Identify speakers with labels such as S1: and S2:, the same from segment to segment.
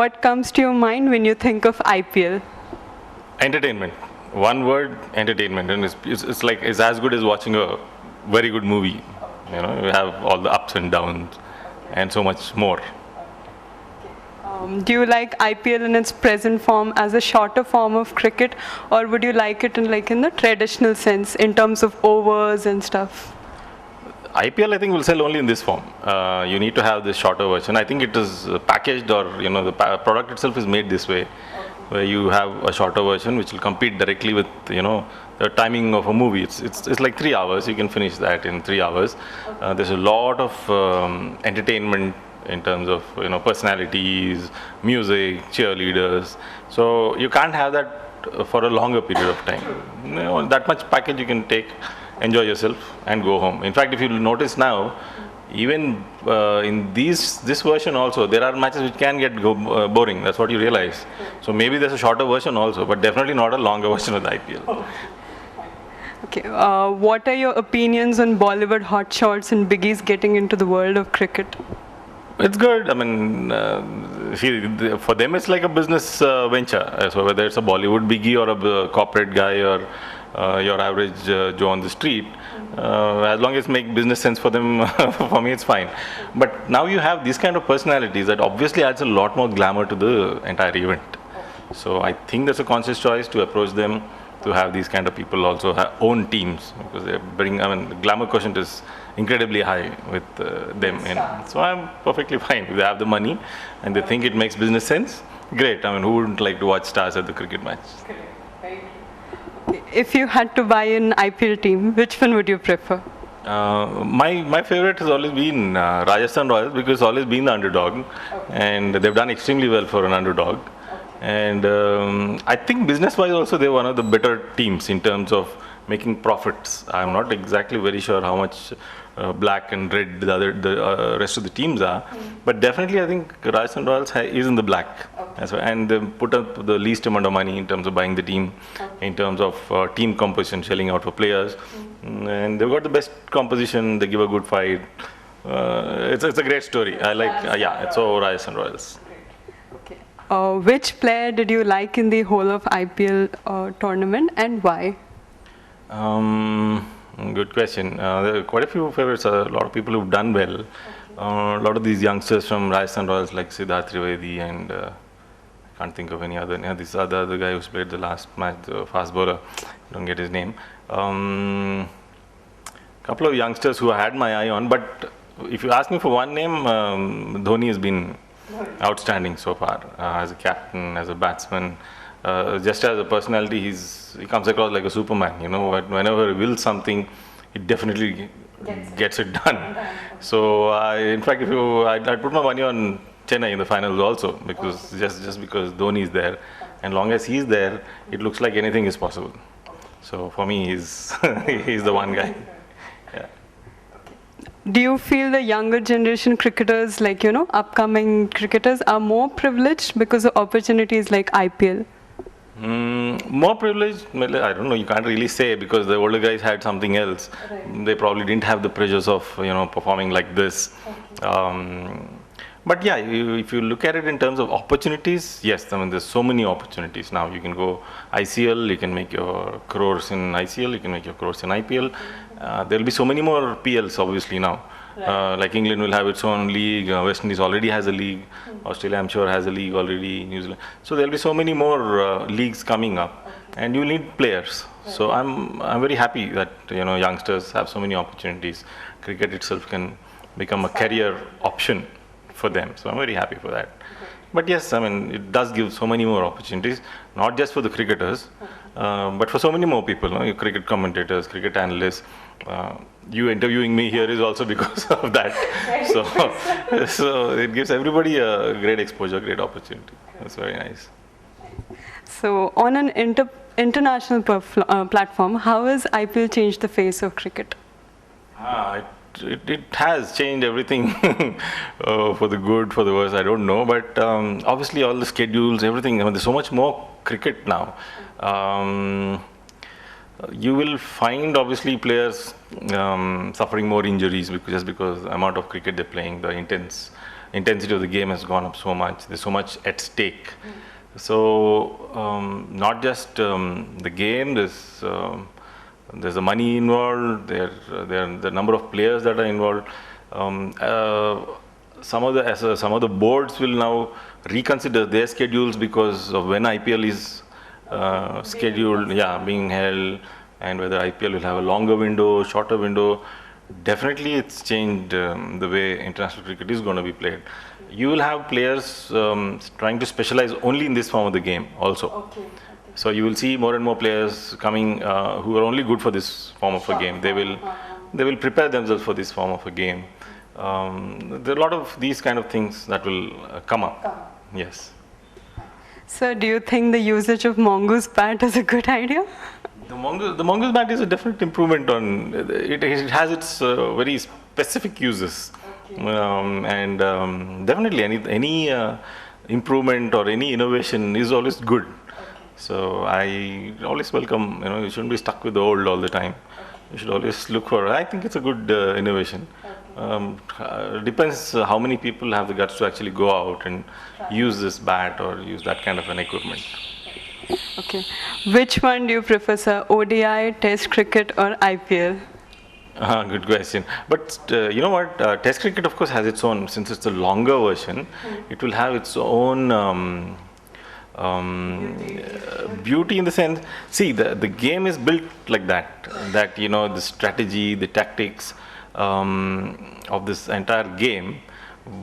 S1: what comes to your mind when you think of IPL?
S2: Entertainment. One word, entertainment. And it's as good as watching a very good movie. You have all the ups and downs and so much more.
S1: Do you like IPL in its present form as a shorter form of cricket, or would you like it in the traditional sense in terms of overs and stuff?
S2: IPL, I think, will sell only in this form. You need to have this shorter version. I think it is packaged, or the product itself is made this way, where you have a shorter version which will compete directly with the timing of a movie. It's like 3 hours. You can finish that in 3 hours. There's a lot of entertainment in terms of personalities, music, cheerleaders. So you can't have that for a longer period of time. That much package you can take, enjoy yourself, and go home. In fact, if you notice now, even in this version also, there are matches which can get boring. That's what you realize. So maybe there's a shorter version also, but definitely not a longer version of the IPL.
S1: Okay. What are your opinions on Bollywood hotshots and biggies getting into the world of cricket?
S2: It's good. I mean, for them it's like a business venture. So whether it's a Bollywood biggie or a corporate guy or your average Joe on the street, as long as it makes business sense for them, for me it's fine. But now you have these kind of personalities that obviously adds a lot more glamour to the entire event. So I think that's a conscious choice to approach them, to have these kind of people also own teams, because they bring, the glamour quotient is incredibly high with them. So I'm perfectly fine. If they have the money and they think it makes business sense, great. Who wouldn't like to watch stars at the cricket match?
S1: If you had to buy an IPL team, which one would you prefer?
S2: My favorite has always been Rajasthan Royals, because it's always been the underdog, and they've done extremely well for an underdog. And I think business-wise also they're one of the better teams in terms of making profits. I'm not exactly very sure how much black and red the rest of the teams are, but definitely I think Rajasthan Royals is in the black, and they put up the least amount of money in terms of buying the team, in terms of team composition, shelling out for players, and they've got the best composition. They give a good fight. It's a great story. I like so Rajasthan Royals.
S1: Which player did you like in the whole of IPL tournament, and why?
S2: Good question. There are quite a few favorites. A lot of people who've done well. A lot of these youngsters from Rajasthan Royals, like Siddharth Trivedi, and I can't think of any other. This other guy who's played the last match, the fast bowler. Don't get his name. Couple of youngsters who I had my eye on, but if you ask me for one name, Dhoni has been outstanding so far, as a captain, as a batsman, just as a personality. He comes across like a Superman. Whenever he wills something, he definitely gets it done. So in fact, I'd put my money on Chennai in the finals also, because just because Dhoni is there, and long as he's there, it looks like anything is possible. So for me, he's the one guy. Yeah.
S1: Do you feel the younger generation cricketers, upcoming cricketers, are more privileged because of opportunities like IPL?
S2: More privileged? I don't know. You can't really say, because the older guys had something else. Right. They probably didn't have the pressures of performing like this. But yeah, if you look at it in terms of opportunities, yes, there's so many opportunities now. You can go ICL, you can make your crores in ICL, you can make your crores in IPL. There will be so many more PLs obviously now. Right. Like England will have its own league, West Indies already has a league, Australia I'm sure has a league already, New Zealand. So there will be so many more leagues coming up, and you need players. Right. So I'm very happy that youngsters have so many opportunities. Cricket itself can become a career option for them. So I'm very happy for that. Okay. But yes, it does give so many more opportunities, not just for the cricketers, but for so many more people. Cricket commentators, cricket analysts. You interviewing me here is also because of that. So it gives everybody a great exposure, great opportunity. That's very nice.
S1: So on an international platform, how has IPL changed the face of cricket?
S2: It has changed everything for the good, for the worse, I don't know. But obviously all the schedules, everything, there's so much more cricket now. You will find obviously players suffering more injuries just because the amount of cricket they're playing, the intense intensity of the game has gone up so much. There's so much at stake. So not just the game. There's the money involved. There the number of players that are involved. Some of the boards will now reconsider their schedules because of when IPL is scheduled, being held, and whether IPL will have a longer window, shorter window. Definitely, it's changed the way international cricket is going to be played. You will have players trying to specialize only in this form of the game also.
S1: Okay.
S2: So you will see more and more players coming who are only good for this form of a game. They will prepare themselves for this form of a game. There are a lot of these kind of things that will come up. Yes.
S1: So do you think the usage of mongoose bat is a good idea?
S2: The mongoose bat is a definite improvement on it. It has its very specific uses, and definitely any improvement or any innovation is always good. So I always welcome. You shouldn't be stuck with the old all the time. You should always look for. I think it's a good innovation. Depends how many people have the guts to actually go out and use this bat or use that kind of an equipment.
S1: Okay. Which one do you prefer, sir? ODI, Test cricket, or IPL?
S2: Good question. But you know what? Test cricket, of course, has its own. Since it's a longer version, it will have its own beauty in the sense. See, the game is built like that. That the strategy, the tactics of this entire game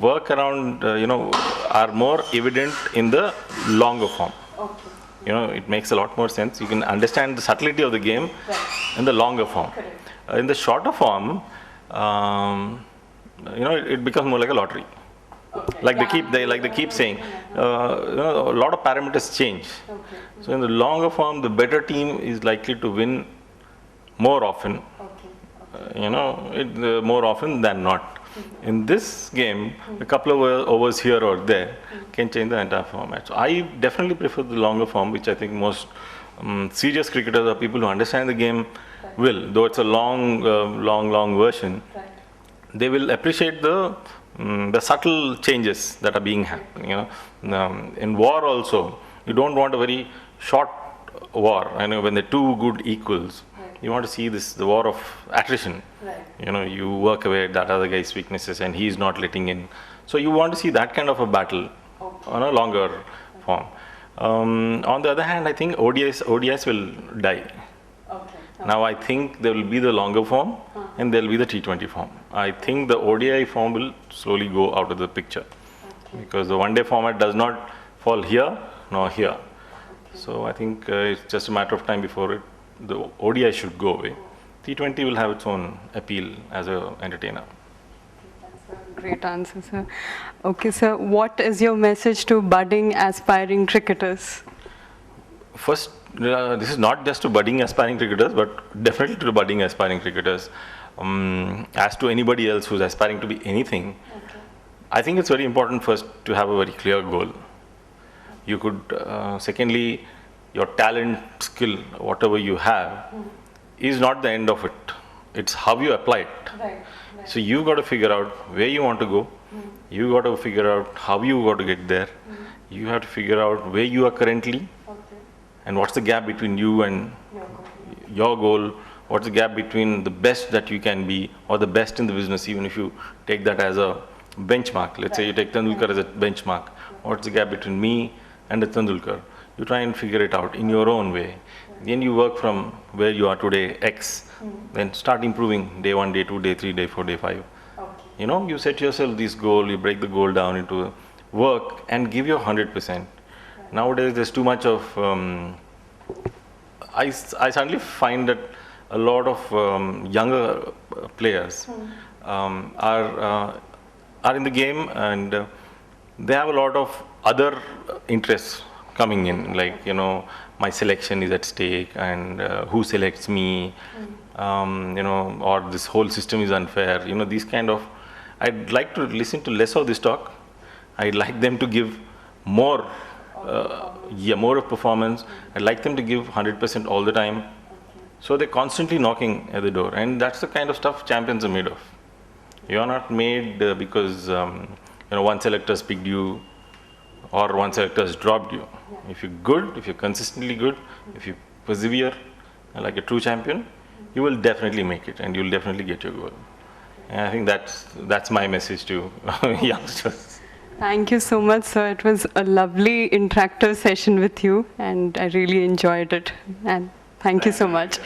S2: work around. Are more evident in the longer form.
S1: Okay.
S2: It makes a lot more sense. You can understand the subtlety of the game in the longer form. In the shorter form, it becomes more like a lottery.
S1: Okay.
S2: Like they keep saying, a lot of parameters change.
S1: Okay.
S2: So in the longer form, the better team is likely to win more often.
S1: Okay.
S2: More often than not. In this game, a couple of overs here or there can change the entire format. So I definitely prefer the longer form, which I think most serious cricketers or people who understand the game will. Though it's a long version, they will appreciate the subtle changes that are being happened. In war also, you don't want a very short war. When they're two good equals. You want to see the war of attrition.
S1: Right.
S2: You work away at that other guy's weaknesses and he's not letting in. So you want to see that kind of a battle on a longer form. On the other hand, I think ODIs will die.
S1: Okay.
S2: Now I think there will be the longer form and there will be the T20 form. I think the ODI form will slowly go out of the picture because the one-day format does not fall here nor here. So I think it's just a matter of time before the ODI should go away. T20 will have its own appeal as an entertainer.
S1: That's a great answer, sir. Okay, sir, what is your message to budding, aspiring cricketers?
S2: First, this is not just to budding, aspiring cricketers, but definitely to the budding, aspiring cricketers. As to anybody else who's aspiring to be anything, I think it's very important first to have a very clear goal. You could, secondly, your talent, skill, whatever you have, is not the end of it. It's how you apply it.
S1: Right.
S2: So you've got to figure out where you want to go. You've got to figure out how you got to get there. You have to figure out where you are currently and what's the gap between you and your goal. What's the gap between the best that you can be or the best in the business, even if you take that as a benchmark. Let's say you take Tendulkar as a benchmark. What's the gap between me and the Tendulkar? You try and figure it out in your own way. Then you work from where you are today, X, then start improving day 1, day 2, day 3, day 4, day 5. You set yourself this goal, you break the goal down into work and give your 100%. Nowadays there's too much of, I suddenly find that a lot of younger players are in the game and they have a lot of other interests coming in, like my selection is at stake and who selects me, or this whole system is unfair. These kind of, I'd like to listen to less of this talk. I'd like them to give more, more of performance. I'd like them to give 100% all the time. So they're constantly knocking at the door, and that's the kind of stuff champions are made of. You are not made because one selector's picked you or one selector's dropped you. If you're good, if you're consistently good, if you persevere like a true champion, you will definitely make it and you'll definitely get your goal. And I think that's my message to youngsters.
S1: Thank you so much, sir. It was a lovely interactive session with you, and I really enjoyed it. And thank you so much.